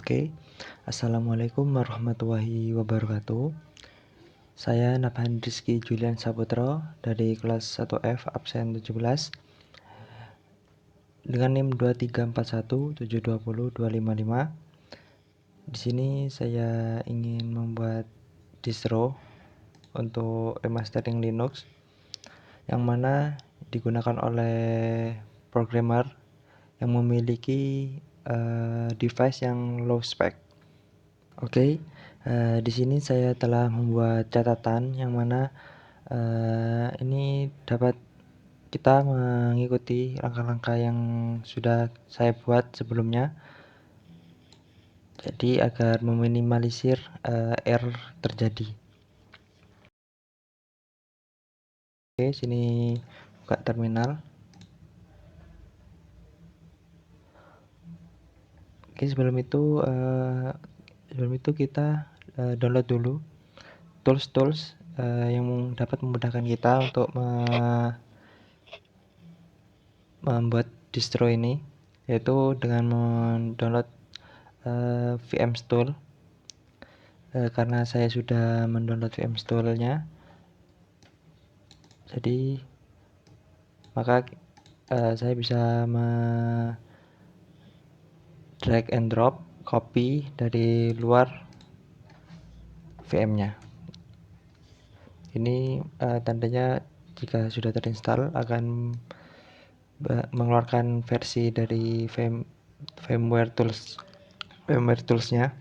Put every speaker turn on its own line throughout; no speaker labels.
Oke, Assalamualaikum warahmatullahi wabarakatuh. Saya Nabhan Rizky Julian Saputro dari kelas 1F absen 17 dengan NIM 234172025. Di sini saya ingin membuat distro untuk remastering Linux yang mana digunakan oleh programmer yang memiliki device yang low spec. Oke, di sini saya telah membuat catatan yang mana ini dapat kita mengikuti langkah-langkah yang sudah saya buat sebelumnya. Jadi agar meminimalisir error terjadi. Oke, sini buka terminal. Oke, sebelum itu kita download dulu tools yang dapat memudahkan kita untuk membuat distro ini, yaitu dengan mendownload vmstol. Karena saya sudah mendownload vmstol-nya, jadi maka saya bisa drag and drop copy dari luar VM-nya. Ini tandanya jika sudah terinstall akan mengeluarkan versi dari firmware tools-nya.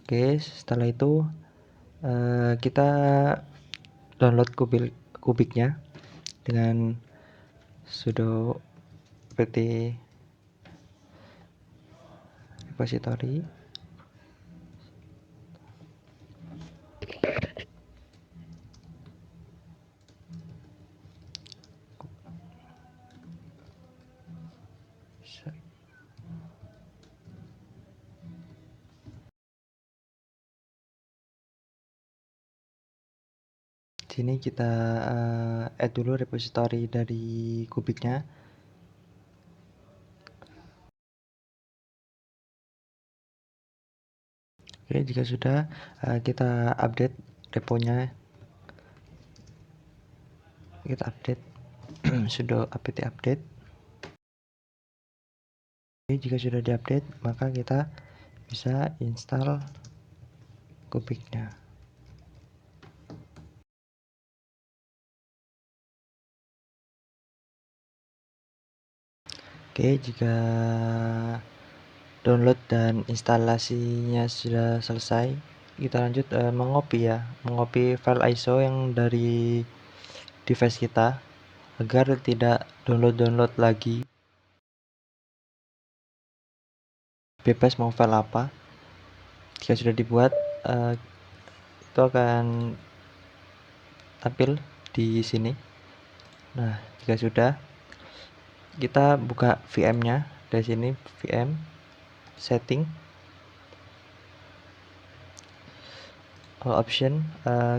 Oke, setelah itu kita download kubiknya dengan sudo apt repository. Sini kita add dulu repository dari kubiknya. Oke, jika sudah kita update reponya. Kita update sudo apt update. Oke, jika sudah diupdate maka kita bisa install kubiknya. Oke, jika download dan instalasinya sudah selesai, kita lanjut mengopi file ISO yang dari device kita agar tidak download lagi. Bebas mau file apa. Jika sudah dibuat, itu akan tampil di sini. Nah, jika sudah, kita buka VM-nya dari sini, VM setting, all option,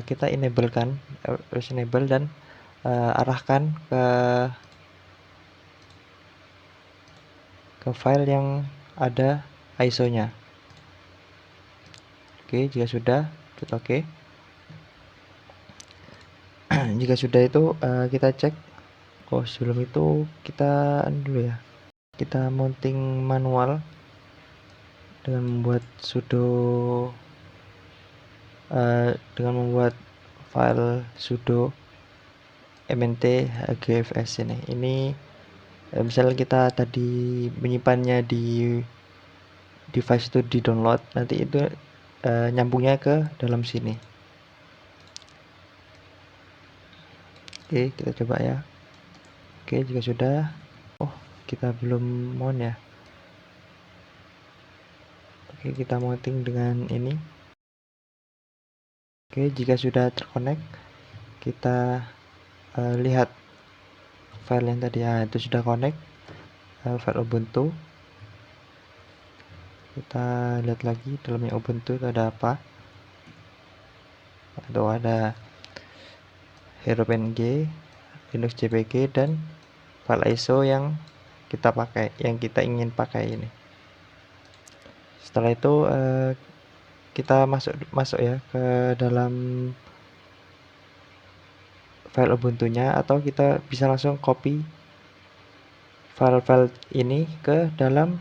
kita enable dan arahkan ke file yang ada ISO-nya. Oke, jika sudah, klik OK. Jika sudah itu kita cek. Oh, sebelum itu kita dulu ya. Kita mounting manual dengan membuat sudo dengan membuat file sudo mnt hgfs ini misalnya kita tadi menyimpannya di device itu di download, nanti itu nyambungnya ke dalam sini. Oke, kita coba ya. Oke, jika sudah, kita belum mount ya. Oke, kita mounting dengan ini. Oke, jika sudah terconnect, kita lihat file yang tadi itu sudah connect, file Ubuntu. Kita lihat lagi dalamnya Ubuntu itu ada apa. Atau ada HeroPNG, Linux JPG, dan file ISO yang kita ingin pakai ini. Setelah itu kita masuk ya ke dalam file Ubuntu-nya, atau kita bisa langsung copy file-file ini ke dalam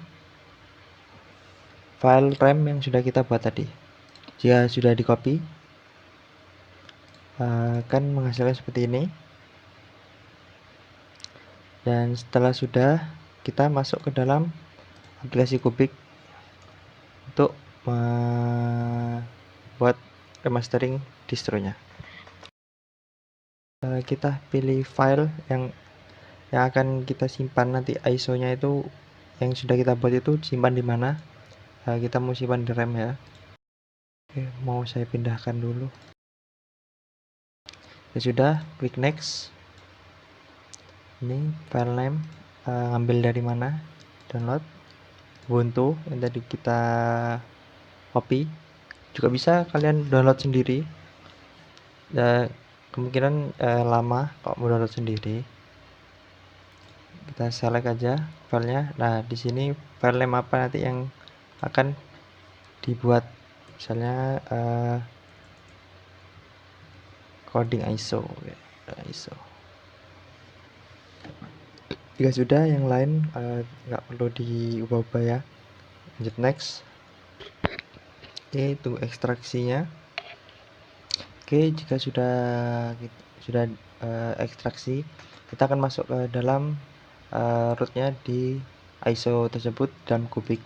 file RAM yang sudah kita buat tadi. Jika sudah di copy, akan menghasilkan seperti ini. Dan setelah sudah, kita masuk ke dalam aplikasi Kubik untuk membuat remastering distronya. Kita pilih file yang akan kita simpan nanti, ISO-nya itu yang sudah kita buat itu simpan di mana. Kita mau simpan di RAM ya. Oke, mau saya pindahkan dulu. Ya sudah, klik next. Ini file name, ngambil dari mana, download Ubuntu yang tadi kita copy. Juga bisa kalian download sendiri, kemungkinan lama kalau mau download sendiri. Kita select aja filenya. Nah, di sini file name apa nanti yang akan dibuat, misalnya coding ISO. Jika sudah, yang lain nggak perlu diubah-ubah ya. Lanjut next. Oke, tunggu ekstraksinya. Oke, jika sudah ekstraksi, kita akan masuk ke dalam rootnya di ISO tersebut dalam Kubik.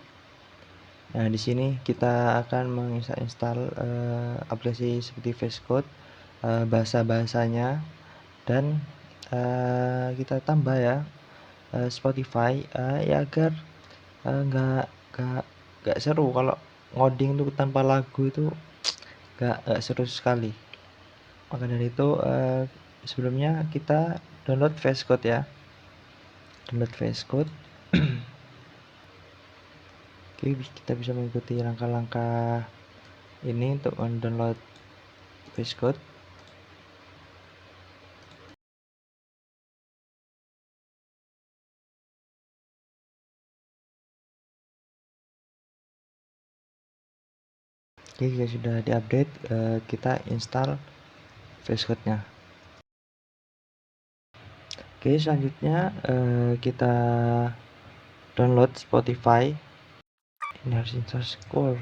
Nah, di sini kita akan menginstal aplikasi seperti VS Code, bahasa-bahasanya, dan kita tambah ya Spotify, ya agar nggak seru kalau ngoding tuh tanpa lagu itu, nggak seru sekali. Maka dari itu sebelumnya kita download VS Code ya. Download VS Code. Oke, kita bisa mengikuti langkah-langkah ini untuk mendownload VS Code. Oke, jika sudah diupdate, kita install VS Code-nya. Oke, selanjutnya kita download Spotify. Ini harus install Score.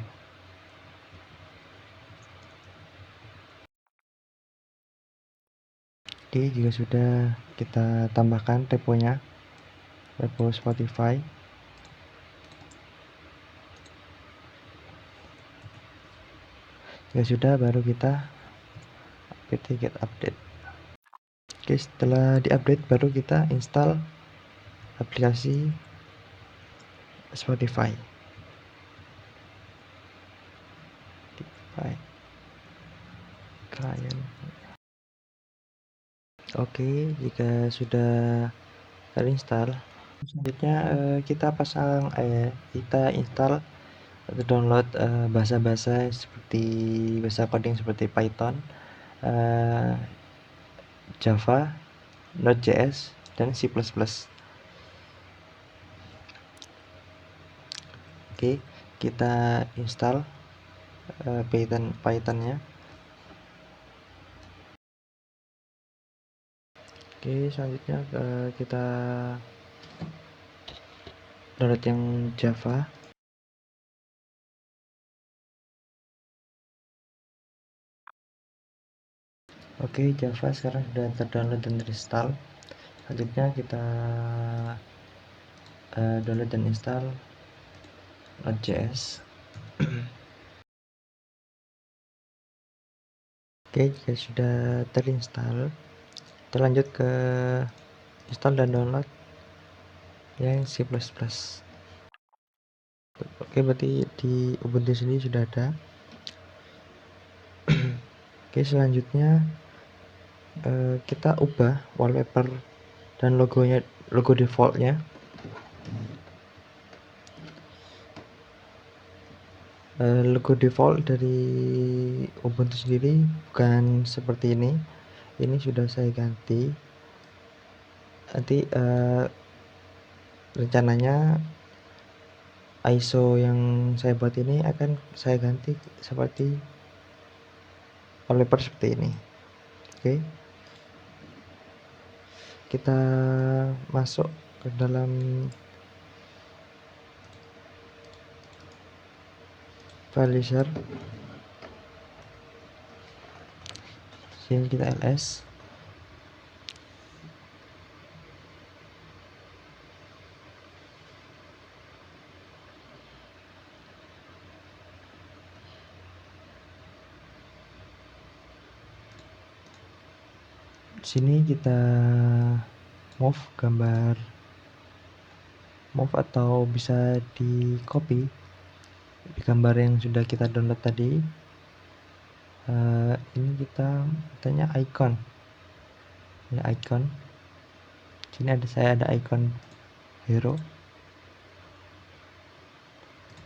Oke, jika sudah, kita tambahkan reponya, repo Spotify. Jika sudah, baru kita apt get update. Oke, setelah diupdate baru kita install aplikasi Spotify. Client. Oke, jika sudah terinstall, selanjutnya kita install atau download bahasa-bahasa seperti bahasa coding seperti Python, Java, Node.js, dan C++. Oke, kita install Python-nya. Oke, selanjutnya kita download yang Java. Oke, Java sekarang sudah terdownload dan terinstall. Selanjutnya kita download dan install Node.js. Oke, jika sudah terinstall, kita lanjut ke install dan download yang C++. Oke, berarti di Ubuntu sendiri sudah ada. Oke, selanjutnya kita ubah wallpaper dan logo defaultnya. Logo default dari Ubuntu sendiri bukan seperti ini. Ini sudah saya ganti. Nanti rencananya ISO yang saya buat ini akan saya ganti seperti wallpaper seperti ini. Oke, kita masuk ke dalam publisher. Sini kita ls. Sini kita move gambar, move atau bisa di copy gambar yang sudah kita download tadi. Ini kita tanya icon, ini icon. Sini saya ada icon hero,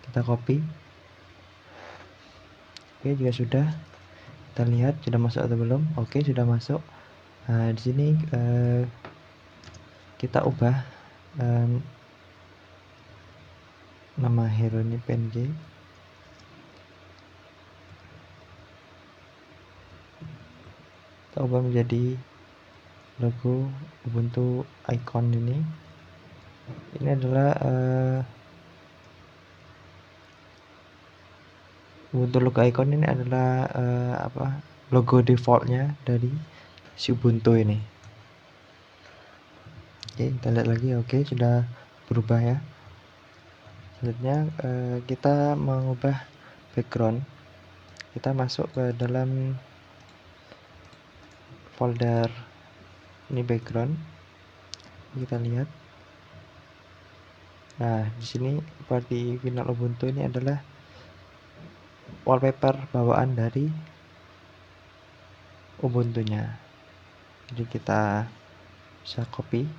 kita copy. Oke, jika sudah, kita lihat sudah masuk atau belum. Oke, sudah masuk. Di sini kita ubah nama hero ini PNG. Kita ubah menjadi logo Ubuntu icon ini. Ini adalah Ubuntu logo icon ini adalah logo defaultnya dari si Ubuntu ini. Oke, kita lihat lagi. Oke, sudah berubah ya. Selanjutnya kita mengubah background. Kita masuk ke dalam folder ini background. Kita lihat. Nah, di sini di final Ubuntu ini adalah wallpaper bawaan dari Ubuntunya. Jadi kita bisa copy.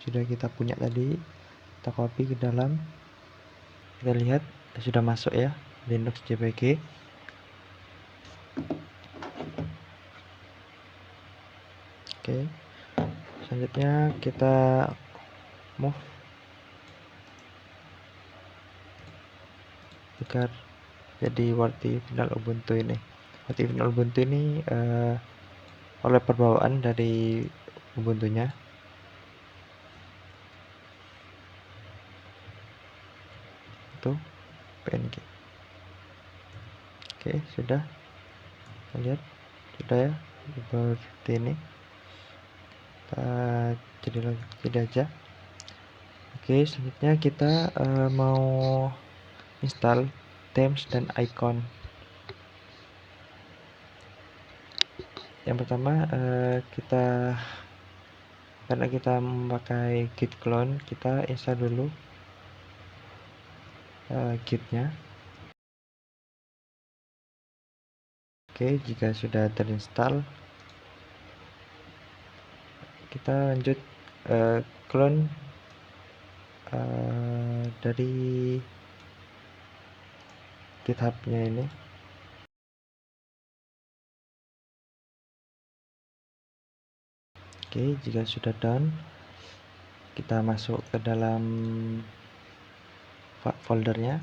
Sudah kita punya tadi, kita copy ke dalam. Kita lihat sudah masuk ya, Linux JPG. Oke, selanjutnya kita move agar jadi warti final Ubuntu ini. Warti final Ubuntu ini oleh perbawaan dari Ubuntunya. Itu PNG. Oke, sudah. Kita lihat sudah ya, seperti ini. Kita jadi lagi tidak aja. Oke, selanjutnya kita mau install themes dan icon. Yang pertama karena kita memakai git clone, kita install dulu gitnya. Oke, jika sudah terinstall, kita lanjut clone dari GitHub-nya ini. Oke, jika sudah done, kita masuk ke dalam foldernya.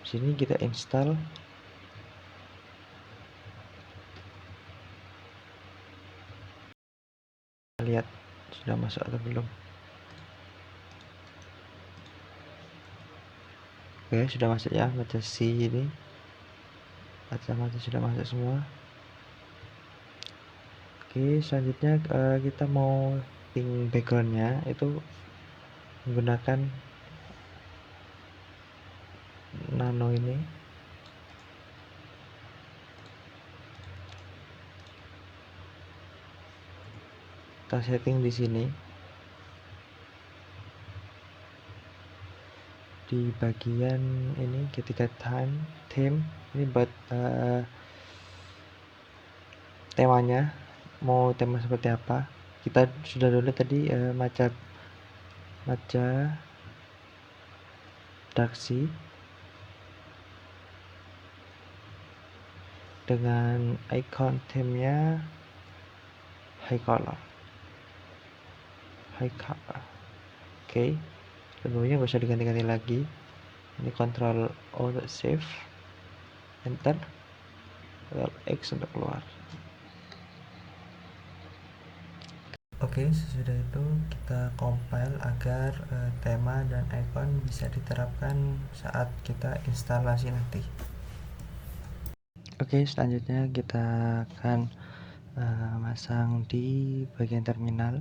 Sini kita install. Lihat sudah masuk atau belum. Oke, sudah masuk ya, baca C ini. Baca sudah masuk semua. Oke, selanjutnya kita mau setting backgroundnya itu menggunakan nano ini. Kita setting di sini di bagian ini ketika theme ini buat temanya, mau tema seperti apa. Kita sudah dulu tadi matcha dark sea dengan icon theme-nya high color. Oke, logonya gak usah diganti-ganti lagi. Ini Ctrl O untuk save, enter, Ctrl X untuk keluar. Oke, sesudah itu kita compile agar tema dan icon bisa diterapkan saat kita instalasi nanti. Oke, selanjutnya kita akan masang di bagian terminal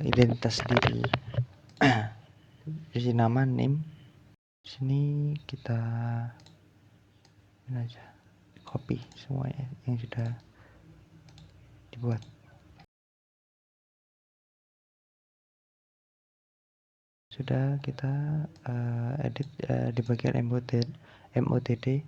identitas diri. Isi nama, name. Sini kita ini aja copy semuanya yang sudah dibuat. Sudah kita edit di bagian MOTD.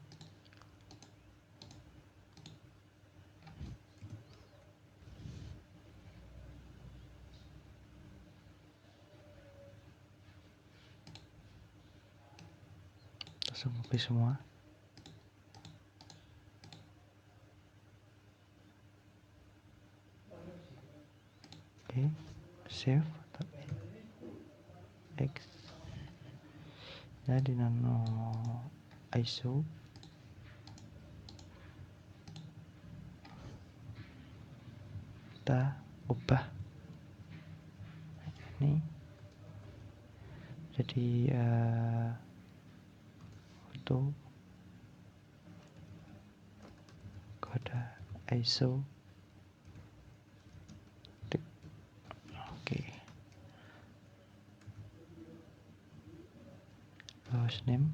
Langsung copy semua. Oke, save X. Jadi nano ISO kita ubah ini jadi foto kode ISO. Oke, host name,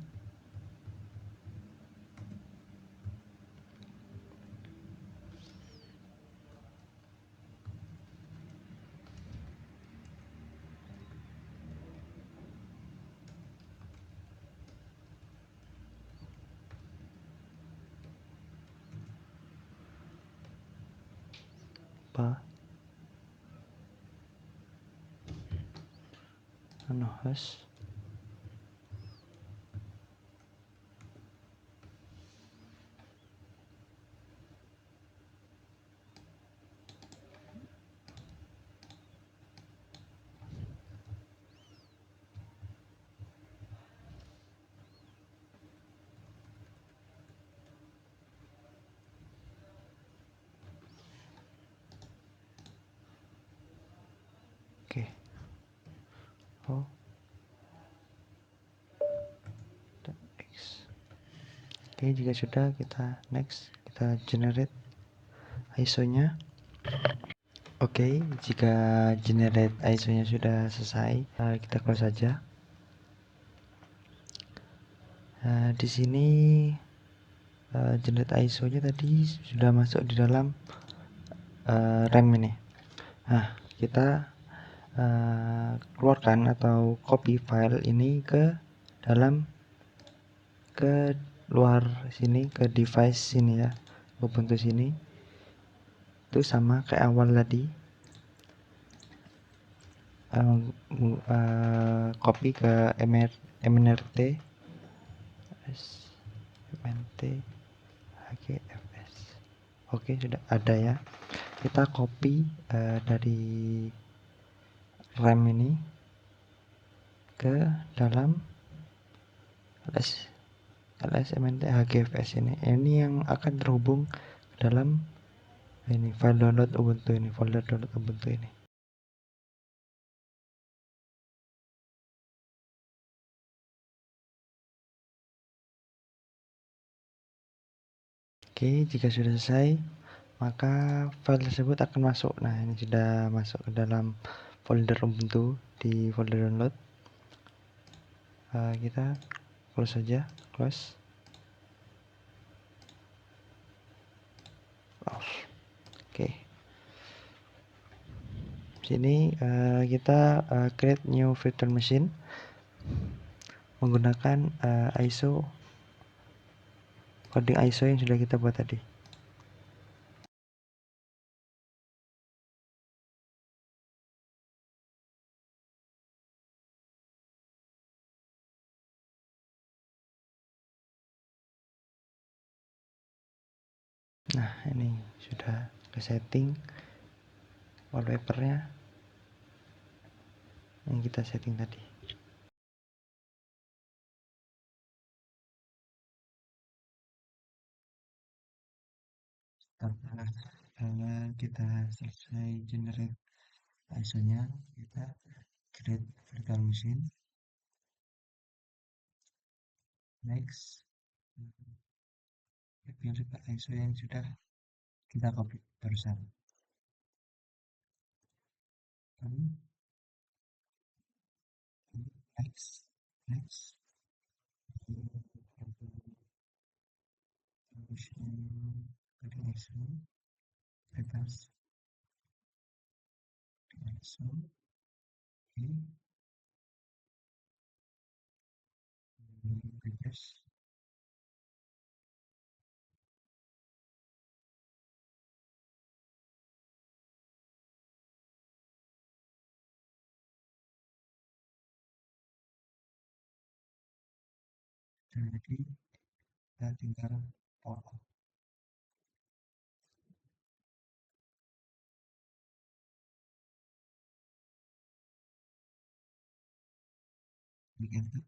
apa nano host. Oke, oh X. Oke, jika sudah kita next, kita generate ISO-nya. Oke, jika generate ISO-nya sudah selesai, kita close saja. Di sini generate ISO-nya tadi sudah masuk di dalam RAM ini. Nah, kita keluarkan atau copy file ini ke luar sini, ke device sini ya, Ubuntu sini. Itu sama kayak awal tadi, copy ke mnrt hgfs. Oke, sudah ada ya. Kita copy dari RAM ini ke dalam ls-mnt hgfs ini yang akan terhubung ke dalam ini file download Ubuntu ini, folder download Ubuntu ini. Oke, jika sudah selesai, maka file tersebut akan masuk. Nah, ini sudah masuk ke dalam folder Ubuntu di folder download. Kita close saja, close. Oke. Sini kita create new virtual machine menggunakan ISO coding ISO yang sudah kita buat tadi. Nah, ini sudah ke setting wallpapernya. yang kita setting tadi. Setelah kita selesai generate ISO-nya, kita create virtual machine. Next, pilih ISO yang sudah kita copy barusan. Next, ISO, bebas, ISO, bebas. Jadi kita tinggal foto. Begitu.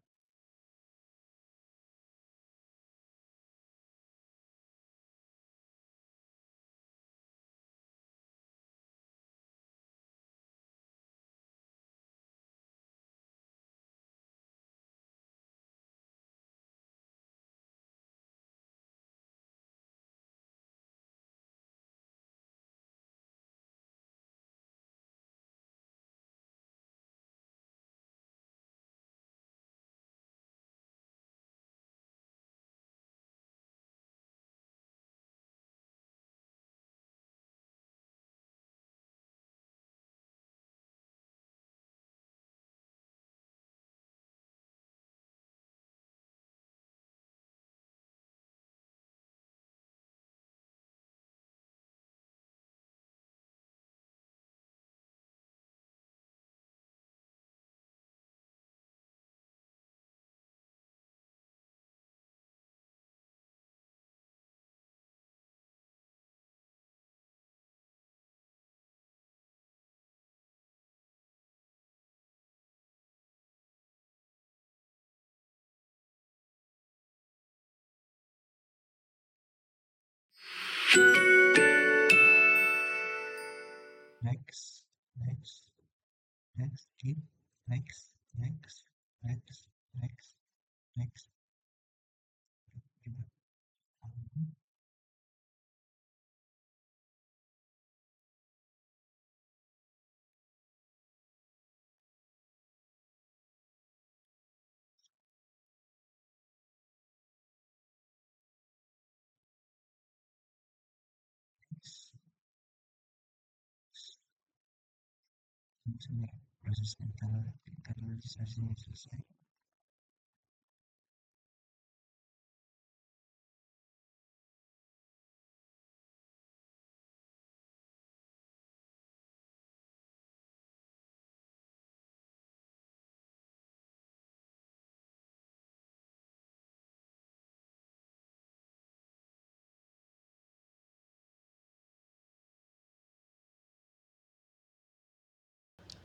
Next, keep, next, next, next, next, next. Sudah proses internalisasinya selesai.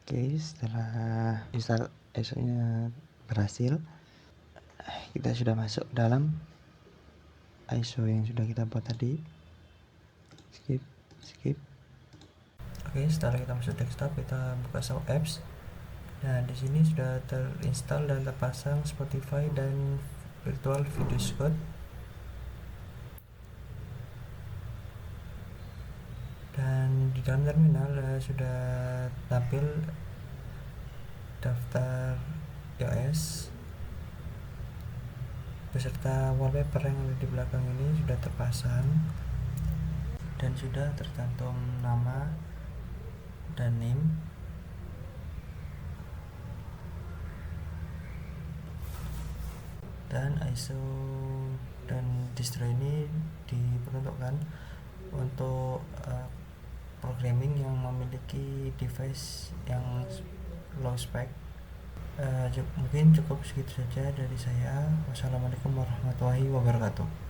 Oke, setelah install ISO-nya berhasil, kita sudah masuk dalam ISO yang sudah kita buat tadi. Skip. Oke, setelah kita masuk desktop, kita buka Show Apps. Nah, di sini sudah terinstall dan terpasang Spotify dan Virtual Video Scout. Dan di dalam terminal sudah tampil daftar iOS beserta wallpaper yang ada di belakang ini sudah terpasang dan sudah tercantum nama dan name. Dan ISO dan distro ini diperuntukkan untuk programming yang memiliki device yang low spec. Mungkin cukup segitu saja dari saya. Wassalamualaikum warahmatullahi wabarakatuh.